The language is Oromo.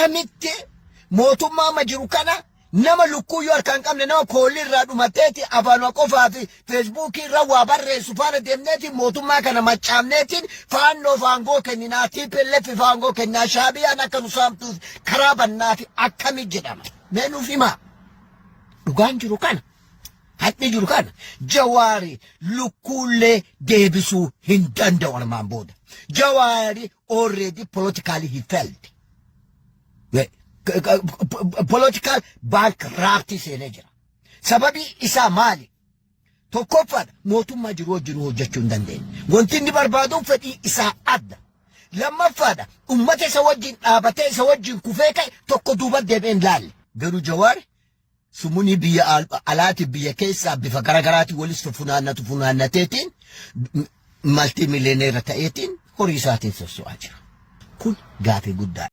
akkamitti mootummaa majiru kana nama lukkuu harkaan qabne nama koolli irraa dhumateeti afaan qofaa fi feesbuukii irra waa barreessu faana deemneeti mootummaa kana maccaamneetiin faannoo faangoo kenninaa TPLF faangoo kennaa shaabiyaan akka nu saamtuuf karaa bannaati akkami jedhama mee nuuf himaa dhugaan jiru kana haqni jiru kana Jawaari lukkuullee deebisuu hin danda'u armaan booda Jawaari already politically he failed political bankruptcy seenee jira sababii isaa maali tokkoffaa mootummaa jiru wajjin hojjechuu hin dandeenye wanti inni barbaadu fedhii isaa adda lammaffaadha ummata isa wajjin dhaabatee isa wajjin kufee ka'e tokko duuba deebi'een laalle garuu Jawaari sumuni biyya alaati biyya keessaa bifa garagaraati walitti funaannateetiin maltii miliyooneera ta'eetiin horii isaatiin sosso'aa jira kun gaafii guddaa